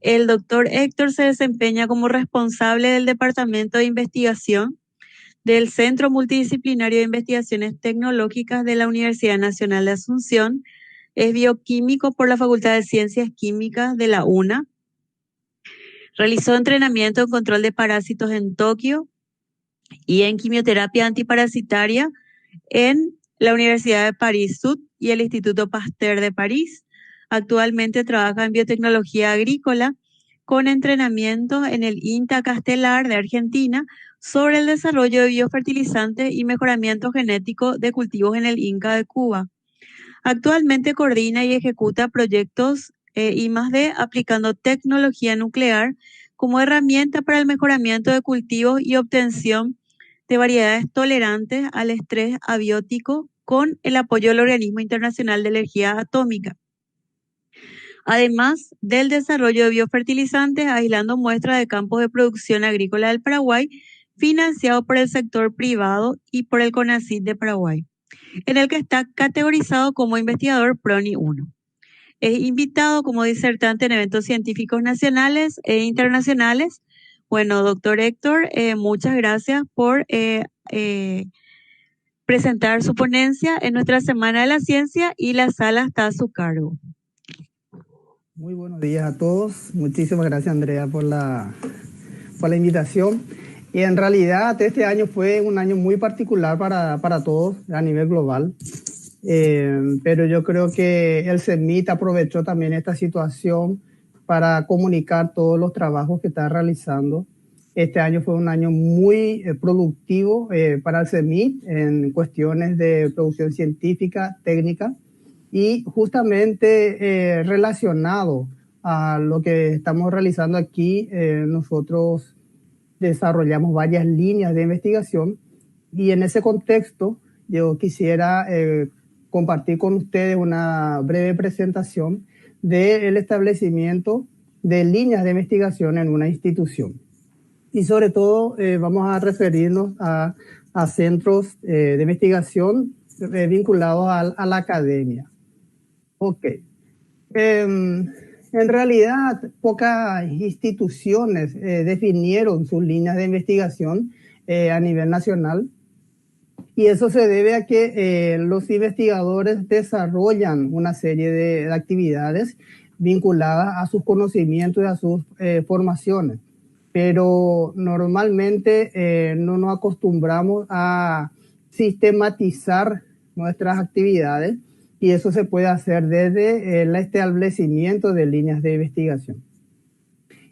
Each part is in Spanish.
El doctor Héctor se desempeña como responsable del Departamento de Investigación del Centro Multidisciplinario de Investigaciones Tecnológicas de la Universidad Nacional de Asunción. Es bioquímico por la Facultad de Ciencias Químicas de la UNA. Realizó entrenamiento en control de parásitos en Tokio y en quimioterapia antiparasitaria en la Universidad de París-Sud y el Instituto Pasteur de París. Actualmente trabaja en biotecnología agrícola con entrenamiento en el INTA Castelar de Argentina sobre el desarrollo de biofertilizantes y mejoramiento genético de cultivos en el INCA de Cuba. Actualmente coordina y ejecuta proyectos I+D aplicando tecnología nuclear como herramienta para el mejoramiento de cultivos y obtención de variedades tolerantes al estrés abiótico con el apoyo del Organismo Internacional de Energía Atómica. Además del desarrollo de biofertilizantes, aislando muestras de campos de producción agrícola del Paraguay, financiado por el sector privado y por el CONACYT de Paraguay, en el que está categorizado como investigador PRONI 1. Es invitado como disertante en eventos científicos nacionales e internacionales. Bueno, doctor Héctor, muchas gracias por presentar su ponencia en nuestra Semana de la Ciencia y la sala está a su cargo. Muy buenos días a todos. Muchísimas gracias, Andrea, por la invitación. Y en realidad este año fue un año muy particular para todos a nivel global. Pero yo creo que el CEMIT aprovechó también esta situación para comunicar todos los trabajos que está realizando. Este año fue un año muy productivo para el CEMIT en cuestiones de producción científica, técnica, y justamente relacionado a lo que estamos realizando aquí, nosotros desarrollamos varias líneas de investigación y en ese contexto yo quisiera compartir con ustedes una breve presentación del establecimiento de líneas de investigación en una institución. Y sobre todo vamos a referirnos a centros de investigación vinculados a la academia. Ok. En realidad, pocas instituciones definieron sus líneas de investigación a nivel nacional. Y eso se debe a que los investigadores desarrollan una serie de actividades vinculadas a sus conocimientos y a sus formaciones. Pero normalmente no nos acostumbramos a sistematizar nuestras actividades y eso se puede hacer desde el establecimiento de líneas de investigación.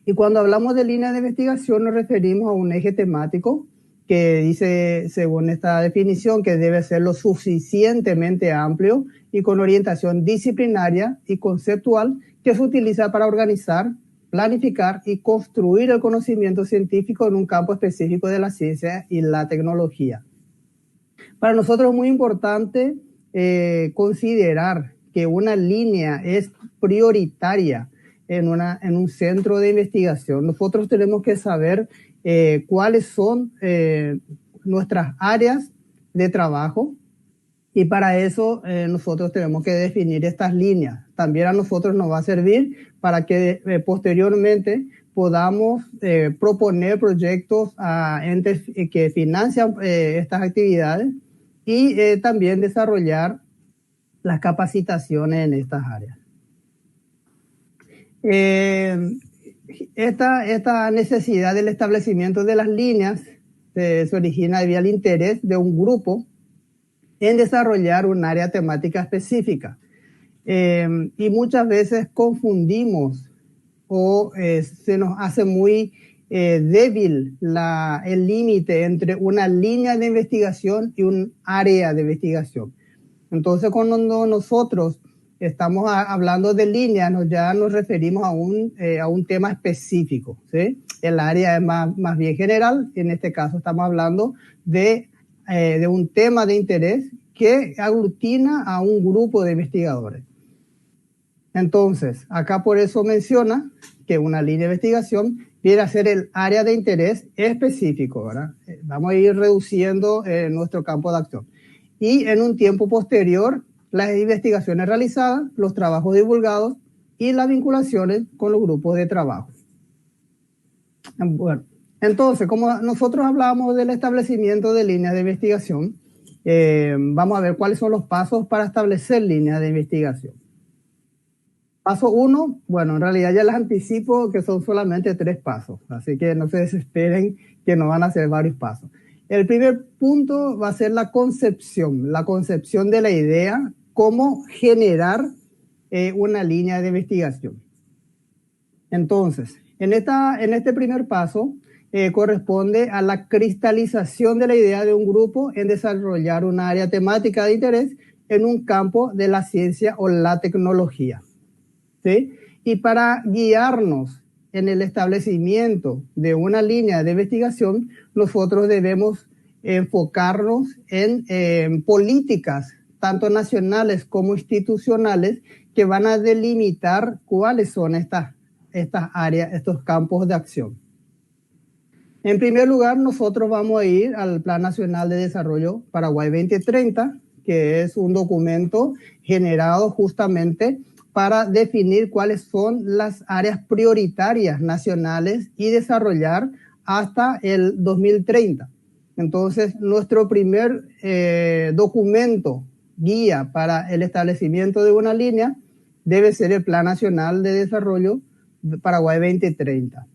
Y cuando hablamos de líneas de investigación nos referimos a un eje temático que dice, según esta definición, que debe ser lo suficientemente amplio y con orientación disciplinaria y conceptual que se utiliza para organizar, planificar y construir el conocimiento científico en un campo específico de la ciencia y la tecnología. Para nosotros es muy importante considerar que una línea es prioritaria en un centro de investigación. Nosotros tenemos que saber cuáles son nuestras áreas de trabajo y para eso nosotros tenemos que definir estas líneas. También a nosotros nos va a servir para que posteriormente podamos proponer proyectos a entes que financian estas actividades y también desarrollar las capacitaciones en estas áreas. Esta necesidad del establecimiento de las líneas se origina debido al interés de un grupo en desarrollar un área temática específica. Y muchas veces confundimos o se nos hace muy débil el límite entre una línea de investigación y un área de investigación. Entonces, cuando nosotros estamos hablando de líneas, ya nos referimos a un tema específico, ¿sí? El área es más bien general. En este caso estamos hablando de un tema de interés que aglutina a un grupo de investigadores. Entonces, acá por eso menciona que una línea de investigación viene a ser el área de interés específico, ¿verdad? Vamos a ir reduciendo nuestro campo de acción. Y en un tiempo posterior, las investigaciones realizadas, los trabajos divulgados y las vinculaciones con los grupos de trabajo. Bueno, entonces, como nosotros hablamos del establecimiento de líneas de investigación, vamos a ver cuáles son los pasos para establecer líneas de investigación. Paso 1, bueno, en realidad ya les anticipo que son solamente 3 pasos, así que no se desesperen que no van a ser varios pasos. El primer punto va a ser la concepción de la idea, cómo generar una línea de investigación. Entonces, en este primer paso corresponde a la cristalización de la idea de un grupo en desarrollar una área temática de interés en un campo de la ciencia o la tecnología. ¿Sí? Y para guiarnos en el establecimiento de una línea de investigación, nosotros debemos enfocarnos en políticas, tanto nacionales como institucionales, que van a delimitar cuáles son estas áreas, estos campos de acción. En primer lugar, nosotros vamos a ir al Plan Nacional de Desarrollo Paraguay 2030, que es un documento generado justamente para definir cuáles son las áreas prioritarias nacionales y desarrollar hasta el 2030. Entonces, nuestro primer documento guía para el establecimiento de una línea debe ser el Plan Nacional de Desarrollo Paraguay 2030.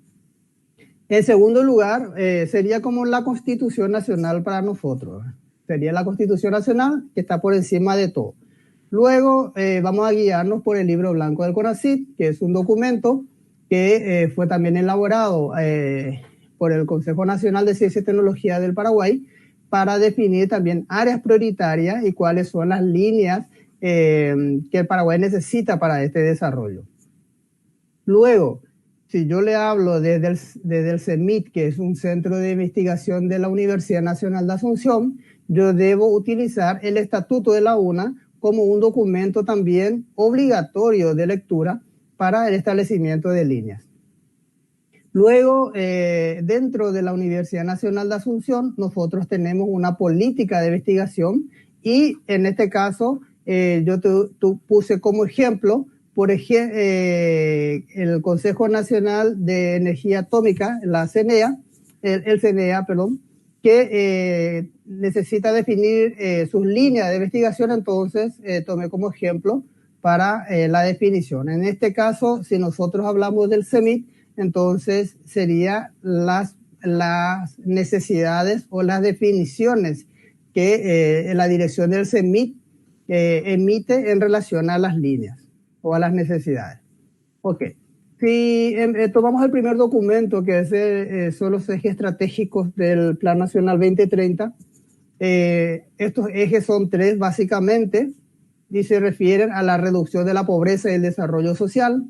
En segundo lugar, sería como la Constitución Nacional para nosotros. Sería la Constitución Nacional que está por encima de todo. Luego vamos a guiarnos por el Libro Blanco del CONACYT, que es un documento que fue también elaborado por el Consejo Nacional de Ciencia y Tecnología del Paraguay para definir también áreas prioritarias y cuáles son las líneas que el Paraguay necesita para este desarrollo. Luego, si yo le hablo desde el CEMIT, que es un centro de investigación de la Universidad Nacional de Asunción, yo debo utilizar el Estatuto de la UNA como un documento también obligatorio de lectura para el establecimiento de líneas. Luego, dentro de la Universidad Nacional de Asunción, nosotros tenemos una política de investigación y en este caso yo puse como ejemplo, por ejemplo, el Consejo Nacional de Energía Atómica, la CNEA, el CNEA, perdón, que necesita definir sus líneas de investigación, entonces tomé como ejemplo para la definición. En este caso, si nosotros hablamos del CEMIT, entonces sería las necesidades o las definiciones que la dirección del CEMIT emite en relación a las líneas o a las necesidades. Ok. Si tomamos el primer documento, que son los ejes estratégicos del Plan Nacional 2030, estos ejes son 3 básicamente y se refieren a la reducción de la pobreza y el desarrollo social,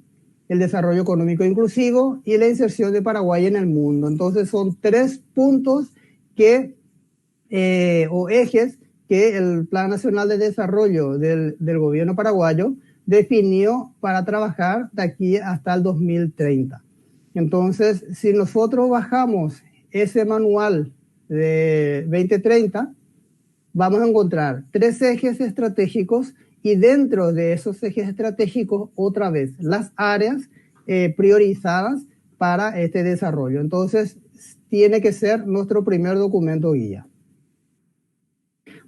el desarrollo económico inclusivo y la inserción de Paraguay en el mundo. Entonces son 3 puntos o ejes que el Plan Nacional de Desarrollo del gobierno paraguayo definió para trabajar de aquí hasta el 2030. Entonces, si nosotros bajamos ese manual de 2030, vamos a encontrar 3 ejes estratégicos y dentro de esos ejes estratégicos, otra vez, las áreas priorizadas para este desarrollo. Entonces, tiene que ser nuestro primer documento guía.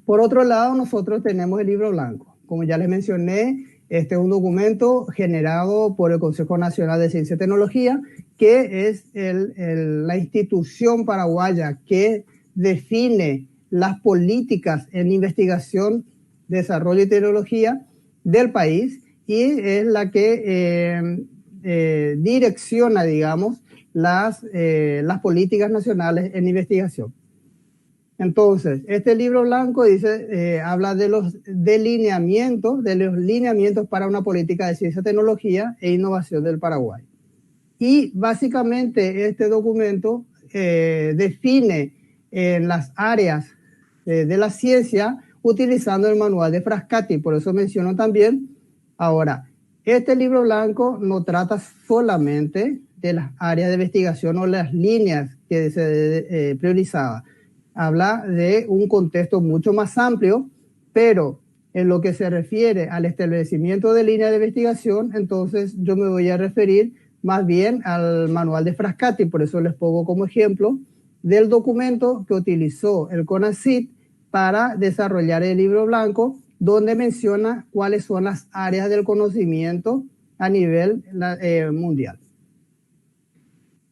Por otro lado, nosotros tenemos el Libro Blanco. Como ya les mencioné, este es un documento generado por el Consejo Nacional de Ciencia y Tecnología, que es la institución paraguaya que define las políticas en investigación, desarrollo y tecnología del país y es la que direcciona, digamos, las políticas nacionales en investigación. Entonces, este Libro Blanco habla de los lineamientos para una política de ciencia, tecnología e innovación del Paraguay. Y básicamente este documento define las áreas de la ciencia utilizando el manual de Frascati, por eso menciono también. Ahora, este Libro Blanco no trata solamente de las áreas de investigación o las líneas que se priorizaba. Habla de un contexto mucho más amplio, pero En lo que se refiere al establecimiento de líneas de investigación, entonces yo me voy a referir más bien al manual de Frascati, por eso les pongo como ejemplo del documento que utilizó el CONACYT para desarrollar el libro blanco, donde menciona cuáles son las áreas del conocimiento a nivel mundial.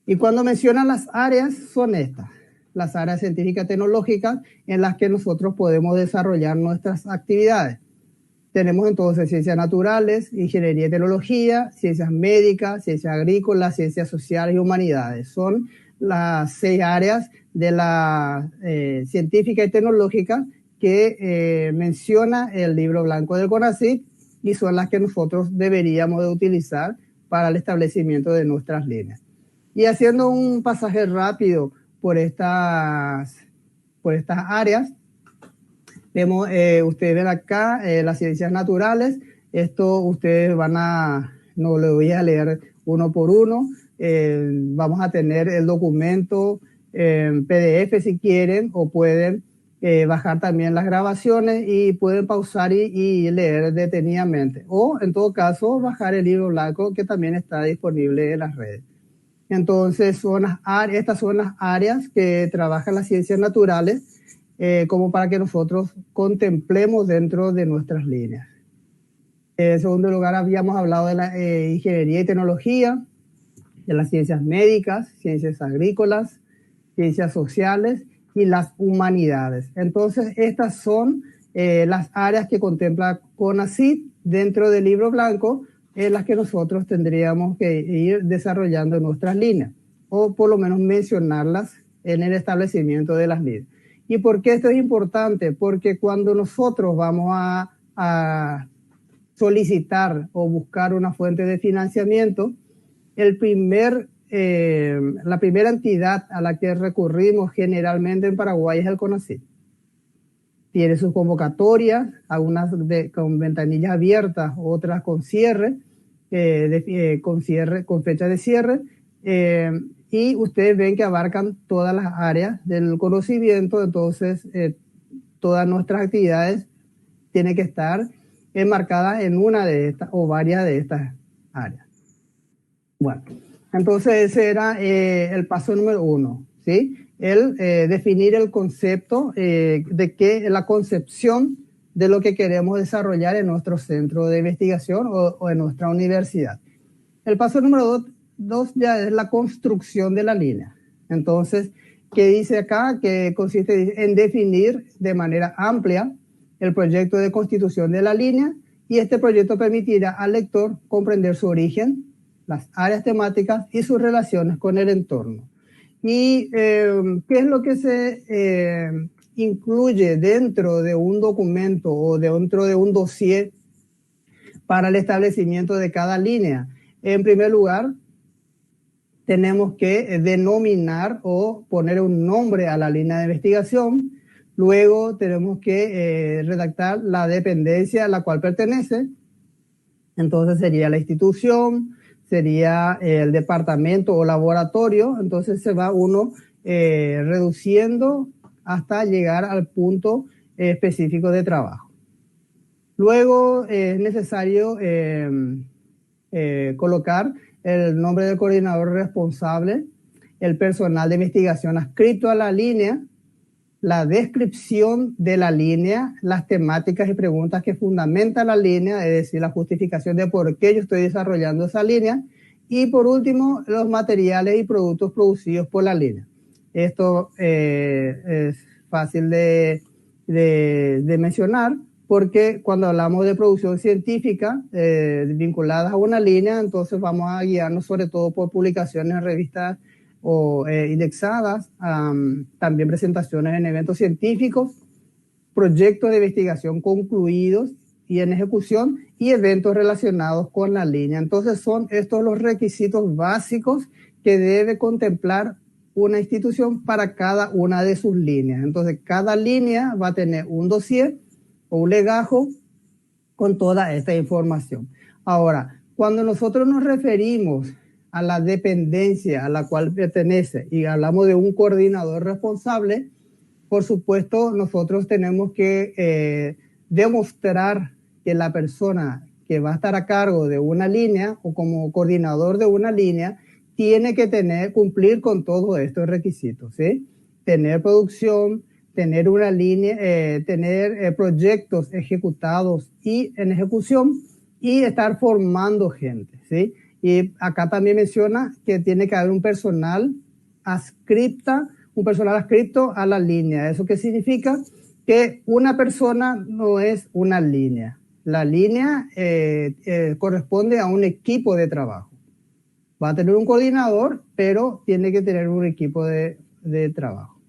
Y cuando menciona las áreas, son estas, las áreas científicas tecnológicas en las que nosotros podemos desarrollar nuestras actividades. Tenemos entonces ciencias naturales, ingeniería y tecnología, ciencias médicas, ciencias agrícolas, ciencias sociales y humanidades. Son las 6 áreas de la científica y tecnológica que menciona el libro blanco del CONACYT y son las que nosotros deberíamos de utilizar para el establecimiento de nuestras líneas. Y haciendo un pasaje rápido por estas áreas, vemos, ustedes ven acá las ciencias naturales. Esto ustedes no lo voy a leer uno por uno. Vamos a tener el documento en PDF si quieren, o pueden bajar también las grabaciones y pueden pausar y leer detenidamente. O en todo caso, bajar el libro blanco que también está disponible en las redes. Entonces, estas son las áreas que trabajan las ciencias naturales, como para que nosotros contemplemos dentro de nuestras líneas. En segundo lugar, habíamos hablado de la ingeniería y tecnología, de las ciencias médicas, ciencias agrícolas, ciencias sociales y las humanidades. Entonces, estas son las áreas que contempla CONACYT dentro del libro blanco, en las que nosotros tendríamos que ir desarrollando nuestras líneas, o por lo menos mencionarlas en el establecimiento de las líneas. ¿Y por qué esto es importante? Porque cuando nosotros vamos a solicitar o buscar una fuente de financiamiento, la primera entidad a la que recurrimos generalmente en Paraguay es el CONACYT. Tiene sus convocatorias, algunas con ventanillas abiertas, otras con cierre, con fecha de cierre, y ustedes ven que abarcan todas las áreas del conocimiento. Entonces todas nuestras actividades tienen que estar enmarcadas en una de estas o varias de estas áreas. Bueno, entonces ese era el paso número 1, ¿sí? Definir el concepto la concepción de lo que queremos desarrollar en nuestro centro de investigación o en nuestra universidad. El paso número 2 ya es la construcción de la línea. Entonces, ¿qué dice acá? Que consiste en definir de manera amplia el proyecto de constitución de la línea, y este proyecto permitirá al lector comprender su origen, las áreas temáticas y sus relaciones con el entorno. ¿Y qué es lo que se incluye dentro de un documento o dentro de un dossier para el establecimiento de cada línea? En primer lugar, tenemos que denominar o poner un nombre a la línea de investigación. Luego tenemos que redactar la dependencia a la cual pertenece. Entonces sería la institución, sería el departamento o laboratorio. Entonces se va uno reduciendo hasta llegar al punto específico de trabajo. Luego es necesario colocar el nombre del coordinador responsable, el personal de investigación adscrito a la línea, la descripción de la línea, las temáticas y preguntas que fundamentan la línea, es decir, la justificación de por qué yo estoy desarrollando esa línea, y por último, los materiales y productos producidos por la línea. Esto es fácil de mencionar, porque cuando hablamos de producción científica vinculadas a una línea, entonces vamos a guiarnos sobre todo por publicaciones en revistas o indexadas, también presentaciones en eventos científicos, proyectos de investigación concluidos y en ejecución, y eventos relacionados con la línea. Entonces son estos los requisitos básicos que debe contemplar una institución para cada una de sus líneas. Entonces cada línea va a tener un dossier o un legajo con toda esta información. Ahora, cuando nosotros nos referimos a la dependencia a la cual pertenece y hablamos de un coordinador responsable, por supuesto nosotros tenemos que demostrar que la persona que va a estar a cargo de una línea o como coordinador de una línea tiene que cumplir con todos estos requisitos, ¿sí? Tener producción, tener una línea, tener proyectos ejecutados y en ejecución y estar formando gente, ¿sí? Y acá también menciona que tiene que haber un personal adscrito a la línea. ¿Eso qué significa? Que una persona no es una línea. La línea corresponde a un equipo de trabajo. Va a tener un coordinador, pero tiene que tener un equipo de trabajo.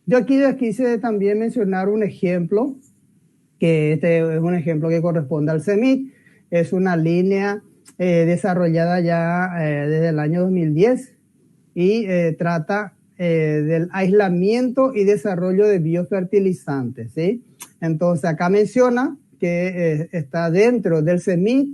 Yo aquí quise también mencionar un ejemplo, que este es un ejemplo que corresponde al CEMIC. Es una línea desarrollada ya desde el año 2010 y trata del aislamiento y desarrollo de biofertilizantes, ¿sí? Entonces acá menciona que está dentro del CEMIC,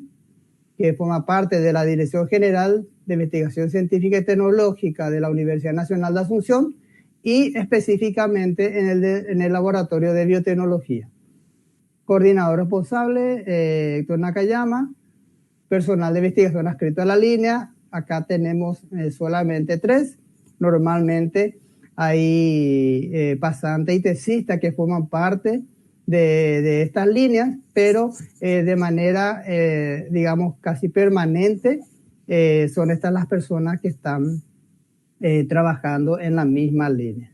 que forma parte de la Dirección General de Investigación Científica y Tecnológica de la Universidad Nacional de Asunción y específicamente en el Laboratorio de Biotecnología. Coordinador responsable, Héctor Nakayama. Personal de investigación adscrito a la línea, acá tenemos solamente 3. Normalmente hay pasantes y tesistas que forman parte de estas líneas, pero de manera, digamos, casi permanente, son estas las personas que están trabajando en la misma línea.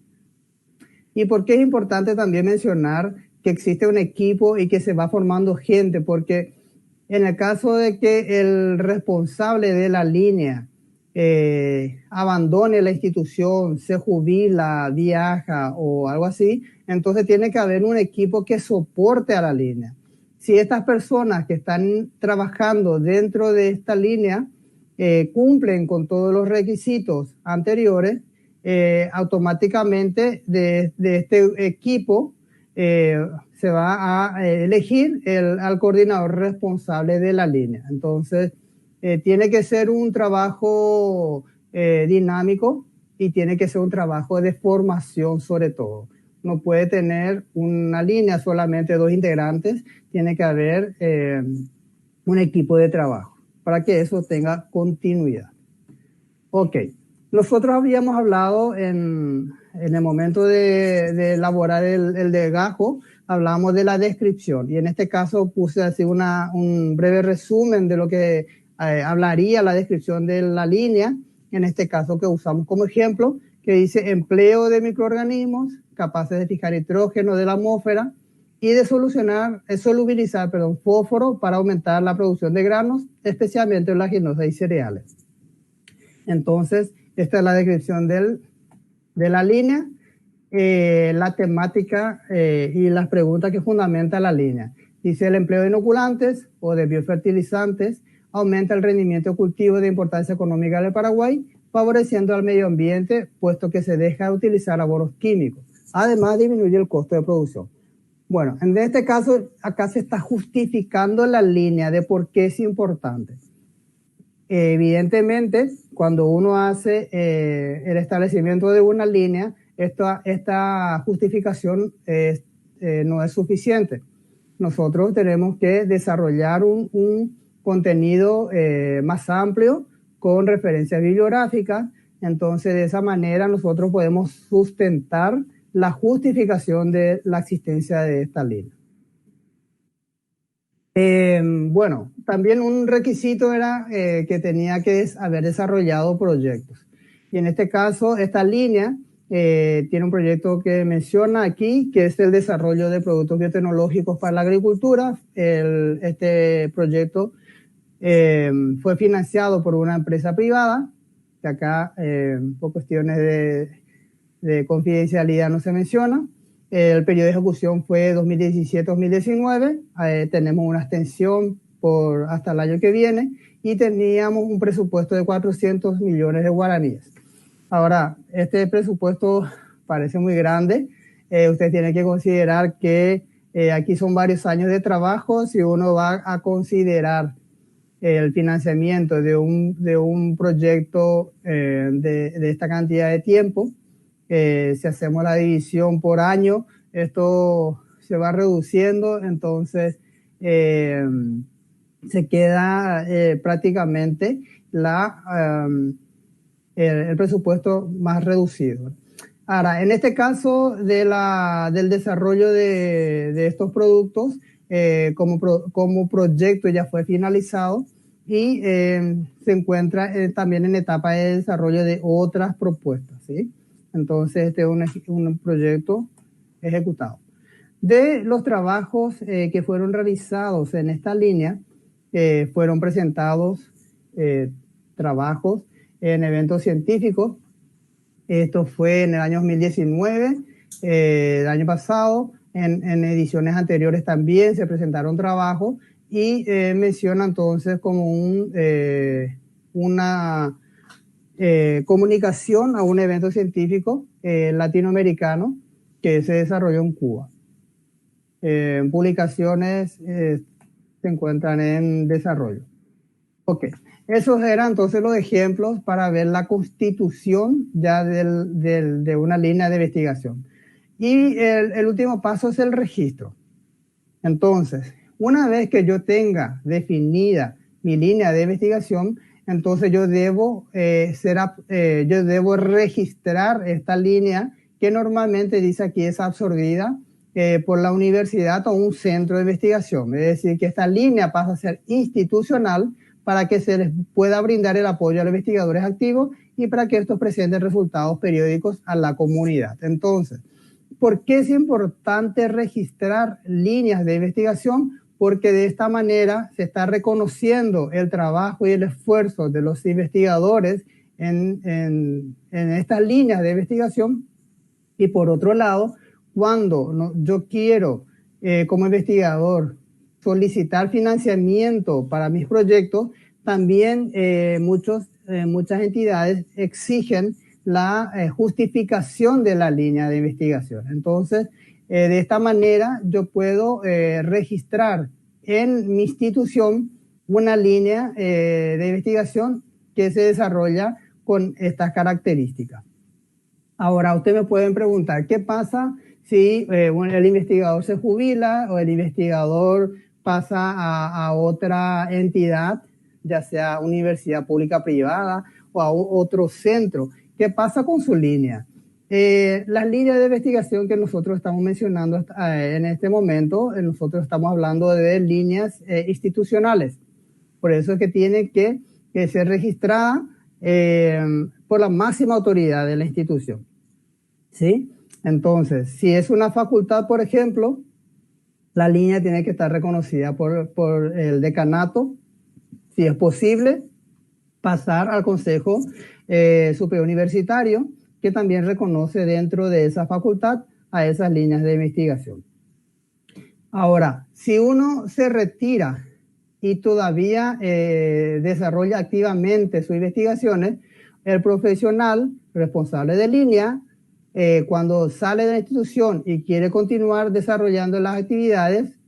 ¿Y por qué es importante también mencionar que existe un equipo y que se va formando gente? Porque en el caso de que el responsable de la línea abandone la institución, se jubila, viaja o algo así, entonces tiene que haber un equipo que soporte a la línea. Si estas personas que están trabajando dentro de esta línea cumplen con todos los requisitos anteriores, automáticamente de este equipo se va a elegir al coordinador responsable de la línea. Entonces, tiene que ser un trabajo dinámico y tiene que ser un trabajo de formación sobre todo. No puede tener una línea solamente 2 integrantes, tiene que haber un equipo de trabajo para que eso tenga continuidad. Ok, nosotros habíamos hablado en el momento de elaborar el legajo, hablamos de la descripción y en este caso puse así un breve resumen de lo que hablaría la descripción de la línea, en este caso que usamos como ejemplo, que dice empleo de microorganismos capaces de fijar nitrógeno de la atmósfera y de solubilizar fósforo para aumentar la producción de granos, especialmente en oleaginosas y cereales. Entonces, esta es la descripción de la línea, la temática y las preguntas que fundamentan la línea. Dice el empleo de inoculantes o de biofertilizantes aumenta el rendimiento de cultivo de importancia económica del Paraguay, favoreciendo al medio ambiente, puesto que se deja de utilizar abonos químicos. Además, disminuye el costo de producción. Bueno, en este caso, acá se está justificando la línea de por qué es importante. Evidentemente, cuando uno hace el establecimiento de una línea, esta justificación no es suficiente. Nosotros tenemos que desarrollar un contenido más amplio con referencias bibliográficas. Entonces, de esa manera nosotros podemos sustentar la justificación de la existencia de esta línea. Bueno, también un requisito era que tenía que haber desarrollado proyectos. Y en este caso, esta línea tiene un proyecto que menciona aquí, que es el desarrollo de productos biotecnológicos para la agricultura. Este proyecto fue financiado por una empresa privada, que acá por cuestiones de confidencialidad no se menciona. El periodo de ejecución fue 2017-2019. Tenemos una extensión hasta el año que viene y teníamos un presupuesto de 400 millones de guaraníes. Ahora, este presupuesto parece muy grande. Usted tiene que considerar que aquí son varios años de trabajo. Si uno va a considerar el financiamiento de un proyecto de esta cantidad de tiempo, si hacemos la división por año, esto se va reduciendo, entonces se queda prácticamente el presupuesto más reducido. Ahora, en este caso del desarrollo de estos productos, como proyecto ya fue finalizado y se encuentra también en etapa de desarrollo de otras propuestas, ¿sí? Entonces, este es un proyecto ejecutado. De los trabajos que fueron realizados en esta línea, fueron presentados trabajos en eventos científicos. Esto fue en el año 2019, el año pasado. En ediciones anteriores también se presentaron trabajos y menciona entonces como una comunicación a un evento científico latinoamericano que se desarrolló en Cuba. Publicaciones se encuentran en desarrollo. Ok, esos eran entonces los ejemplos para ver la constitución ya de una línea de investigación. Y el último paso es el registro. Entonces, una vez que yo tenga definida mi línea de investigación, entonces yo debo registrar esta línea que normalmente dice aquí es absorbida por la universidad o un centro de investigación. Es decir, que esta línea pasa a ser institucional para que se les pueda brindar el apoyo a los investigadores activos y para que estos presenten resultados periódicos a la comunidad. Entonces, ¿por qué es importante registrar líneas de investigación? Porque de esta manera se está reconociendo el trabajo y el esfuerzo de los investigadores en estas líneas de investigación. Y por otro lado, cuando yo quiero, como investigador, solicitar financiamiento para mis proyectos, también muchas entidades exigen la justificación de la línea de investigación. Entonces, de esta manera yo puedo registrar en mi institución una línea de investigación que se desarrolla con estas características. Ahora, ustedes me pueden preguntar, ¿qué pasa si el investigador se jubila o el investigador pasa a otra entidad, ya sea universidad pública privada o a otro centro? ¿Qué pasa con su línea? Las líneas de investigación que nosotros estamos mencionando en este momento, nosotros estamos hablando de líneas institucionales. Por eso es que tiene que ser registrada por la máxima autoridad de la institución. ¿Sí? Entonces, si es una facultad, por ejemplo, la línea tiene que estar reconocida por el decanato. Si es posible, pasar al Consejo Superior Universitario, que también reconoce dentro de esa facultad a esas líneas de investigación. Ahora, si uno se retira y todavía desarrolla activamente sus investigaciones, el profesional responsable de línea, cuando sale de la institución y quiere continuar desarrollando las actividades,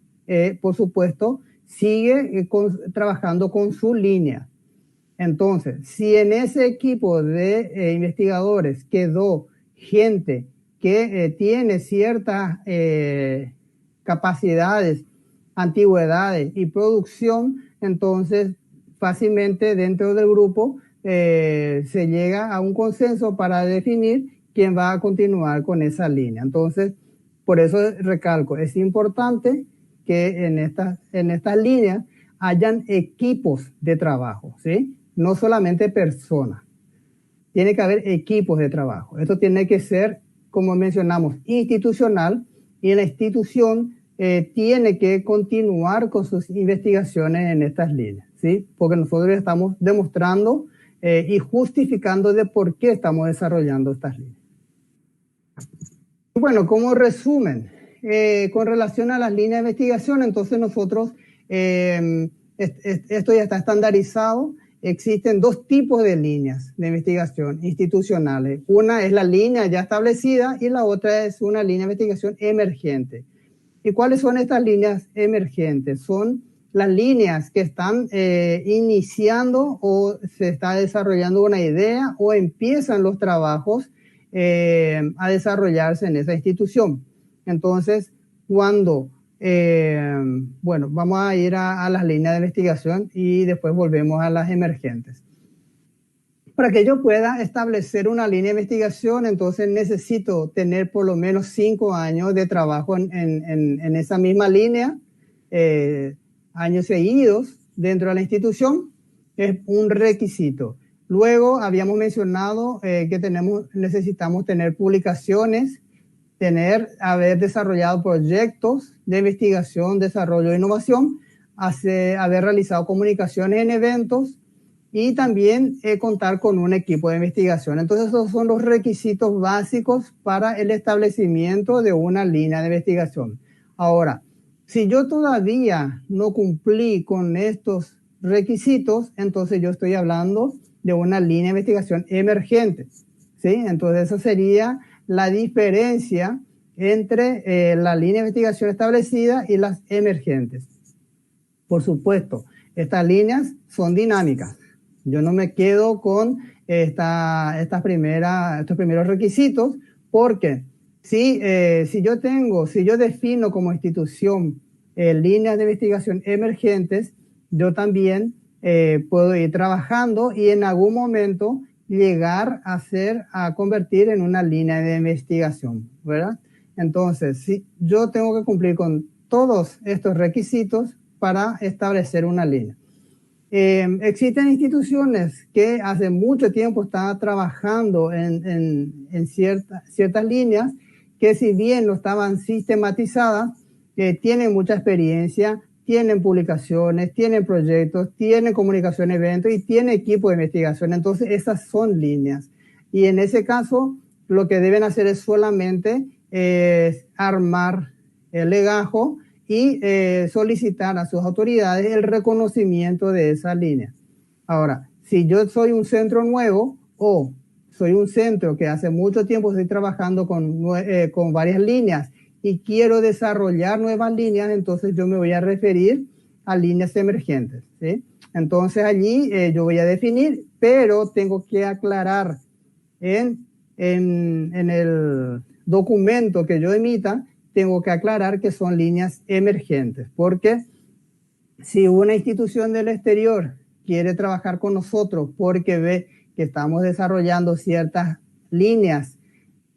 por supuesto, sigue trabajando con su línea. Entonces, si en ese equipo de investigadores quedó gente que tiene ciertas capacidades, antigüedades y producción, entonces fácilmente dentro del grupo se llega a un consenso para definir quién va a continuar con esa línea. Entonces, por eso recalco, es importante que en estas líneas hayan equipos de trabajo, ¿sí? No solamente personas. Tiene que haber equipos de trabajo. Esto tiene que ser, como mencionamos, institucional, y la institución tiene que continuar con sus investigaciones en estas líneas, ¿sí? Porque nosotros estamos demostrando y justificando de por qué estamos desarrollando estas líneas. Bueno, como resumen, con relación a las líneas de investigación, entonces nosotros, esto ya está estandarizado. Existen dos tipos de líneas de investigación institucionales. Una es la línea ya establecida y la otra es una línea de investigación emergente. ¿Y cuáles son estas líneas emergentes? Son las líneas que están iniciando o se está desarrollando una idea o empiezan los trabajos a desarrollarse en esa institución. Entonces, cuando, bueno, vamos a ir a las líneas de investigación y después volvemos a las emergentes. Para que yo pueda establecer una línea de investigación, entonces necesito tener por lo menos 5 años de trabajo en esa misma línea, años seguidos dentro de la institución, es un requisito. Luego habíamos mencionado que necesitamos tener publicaciones, haber desarrollado proyectos de investigación, desarrollo e innovación, haber realizado comunicaciones en eventos, y también contar con un equipo de investigación. Entonces, esos son los requisitos básicos para el establecimiento de una línea de investigación. Ahora, si yo todavía no cumplí con estos requisitos, entonces yo estoy hablando de una línea de investigación emergente, ¿sí? Entonces, esa sería la diferencia entre la línea de investigación establecida y las emergentes. Por supuesto, estas líneas son dinámicas. Yo no me quedo con estos primeros requisitos, porque si yo defino como institución líneas de investigación emergentes, yo también puedo ir trabajando y en algún momento llegar a convertir en una línea de investigación, ¿verdad? Entonces, si yo tengo que cumplir con todos estos requisitos para establecer una línea. Existen instituciones que hace mucho tiempo están trabajando en ciertas líneas que, si bien no estaban sistematizadas, tienen mucha experiencia, tienen publicaciones, tienen proyectos, tienen comunicación, eventos y tienen equipo de investigación. Entonces, esas son líneas. Y en ese caso, lo que deben hacer es solamente armar el legajo y solicitar a sus autoridades el reconocimiento de esa línea. Ahora, si yo soy un centro nuevo o soy un centro que hace mucho tiempo estoy trabajando con varias líneas y quiero desarrollar nuevas líneas, entonces yo me voy a referir a líneas emergentes, ¿sí? Entonces allí yo voy a definir, pero tengo que aclarar en el documento que yo emita, tengo que aclarar que son líneas emergentes, porque si una institución del exterior quiere trabajar con nosotros porque ve que estamos desarrollando ciertas líneas,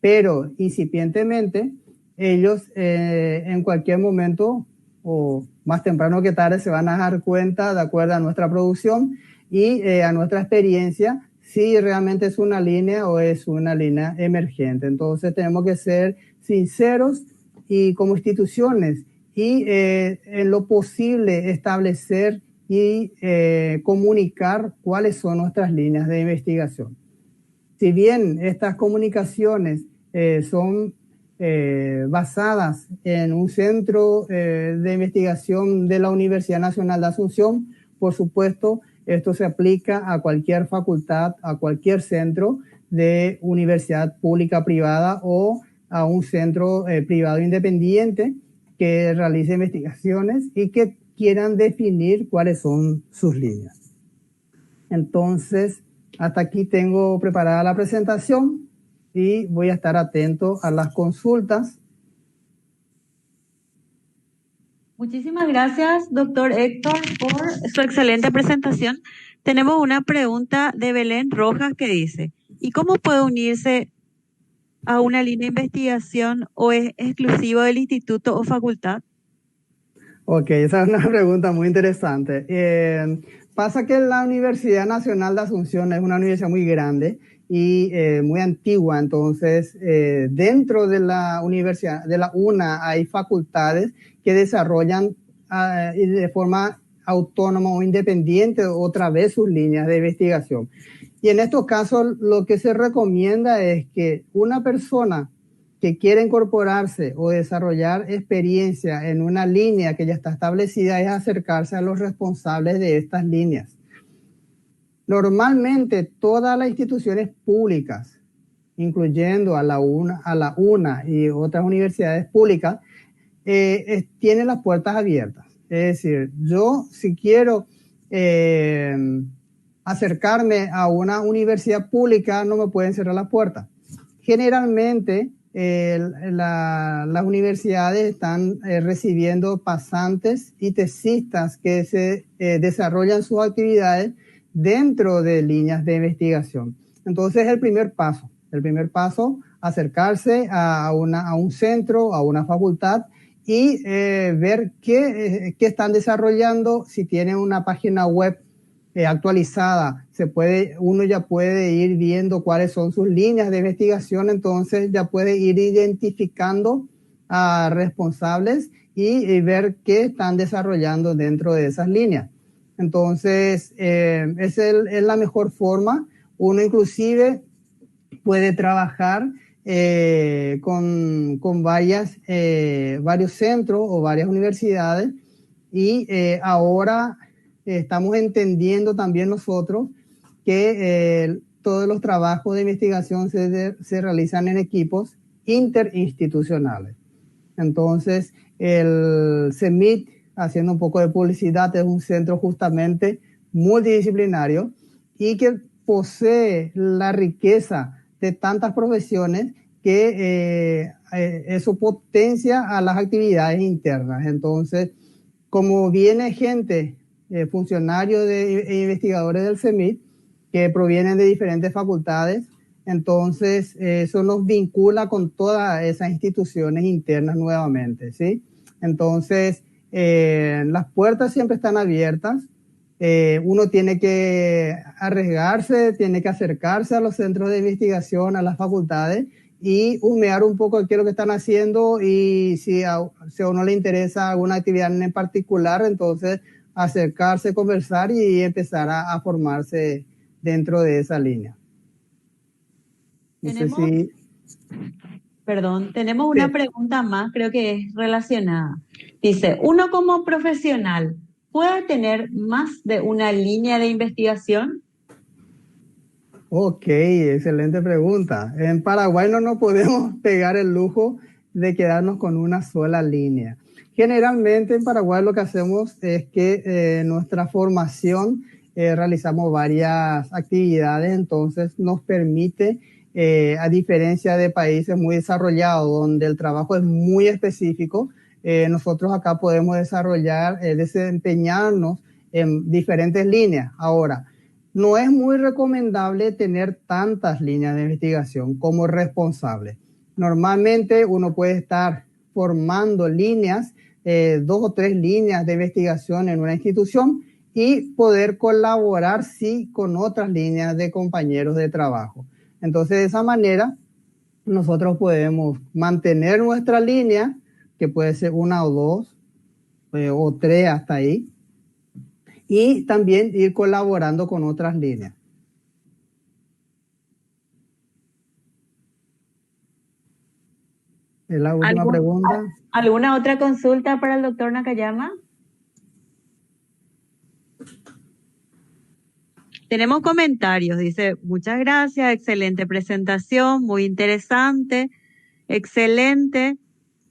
pero incipientemente, ellos en cualquier momento o más temprano que tarde se van a dar cuenta, de acuerdo a nuestra producción y a nuestra experiencia, si realmente es una línea o es una línea emergente. Entonces tenemos que ser sinceros y como instituciones y en lo posible establecer y comunicar cuáles son nuestras líneas de investigación. Si bien estas comunicaciones son basadas en un centro de investigación de la Universidad Nacional de Asunción, por supuesto, esto se aplica a cualquier facultad, a cualquier centro de universidad pública privada o a un centro privado independiente que realice investigaciones y que quieran definir cuáles son sus líneas. Entonces, hasta aquí tengo preparada la presentación y voy a estar atento a las consultas. Muchísimas gracias, doctor Héctor, por su excelente presentación. Tenemos una pregunta de Belén Rojas que dice, ¿y cómo puede unirse a una línea de investigación o es exclusivo del instituto o facultad? Ok, esa es una pregunta muy interesante. Pasa que la Universidad Nacional de Asunción es una universidad muy grande y muy antigua, entonces dentro de la universidad, de la UNA, hay facultades que desarrollan de forma autónoma o independiente otra vez sus líneas de investigación. Y en estos casos lo que se recomienda es que una persona que quiere incorporarse o desarrollar experiencia en una línea que ya está establecida es acercarse a los responsables de estas líneas. Normalmente todas las instituciones públicas, incluyendo a la UNA y otras universidades públicas, tienen las puertas abiertas. Es decir, yo si quiero acercarme a una universidad pública, no me pueden cerrar las puertas. Generalmente las universidades están recibiendo pasantes y tesistas que se desarrollan sus actividades dentro de líneas de investigación. Entonces, el primer paso, acercarse a un centro, a una facultad y ver qué están desarrollando. Si tienen una página web actualizada, uno ya puede ir viendo cuáles son sus líneas de investigación, entonces ya puede ir identificando a responsables y ver qué están desarrollando dentro de esas líneas. Entonces, es la mejor forma. Uno inclusive puede trabajar con varios centros o varias universidades y ahora estamos entendiendo también nosotros que todos los trabajos de investigación se realizan en equipos interinstitucionales. Entonces, el CEMIT, haciendo un poco de publicidad, es un centro justamente multidisciplinario y que posee la riqueza de tantas profesiones que eso potencia a las actividades internas. Entonces, como viene gente, funcionarios e investigadores del CEMIT, que provienen de diferentes facultades, entonces eso nos vincula con todas esas instituciones internas nuevamente, ¿sí? Entonces, las puertas siempre están abiertas. Uno tiene que arriesgarse, tiene que acercarse a los centros de investigación, a las facultades y humear un poco qué es lo que están haciendo y si a uno le interesa alguna actividad en particular, entonces acercarse, conversar y empezar a formarse dentro de esa línea. Tenemos una pregunta más, creo que es relacionada. Dice, ¿uno como profesional puede tener más de una línea de investigación? Ok, excelente pregunta. En Paraguay no nos podemos pegar el lujo de quedarnos con una sola línea. Generalmente en Paraguay lo que hacemos es que nuestra formación realizamos varias actividades, entonces nos permite, a diferencia de países muy desarrollados donde el trabajo es muy específico, nosotros acá podemos desempeñarnos en diferentes líneas. Ahora, no es muy recomendable tener tantas líneas de investigación como responsable. Normalmente uno puede estar formando líneas, 2 o 3 líneas de investigación en una institución y poder colaborar, sí, con otras líneas de compañeros de trabajo. Entonces, de esa manera, nosotros podemos mantener nuestra línea, que puede ser 1 o 2 o 3 hasta ahí, y también ir colaborando con otras líneas. Es la última pregunta. ¿Alguna otra consulta para el doctor Nakayama? Tenemos comentarios, dice, muchas gracias, excelente presentación, muy interesante, excelente.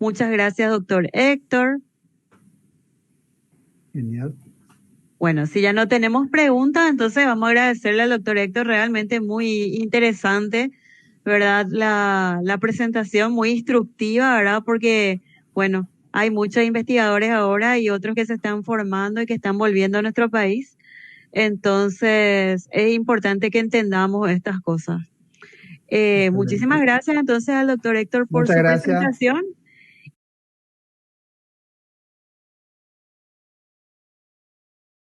Muchas gracias, doctor Héctor. Genial. Bueno, si ya no tenemos preguntas, entonces vamos a agradecerle al doctor Héctor, realmente muy interesante, ¿verdad? La presentación muy instructiva, ¿verdad? Porque, bueno, hay muchos investigadores ahora y otros que se están formando y que están volviendo a nuestro país. Entonces, es importante que entendamos estas cosas. Muchísimas gracias entonces al doctor Héctor por su presentación.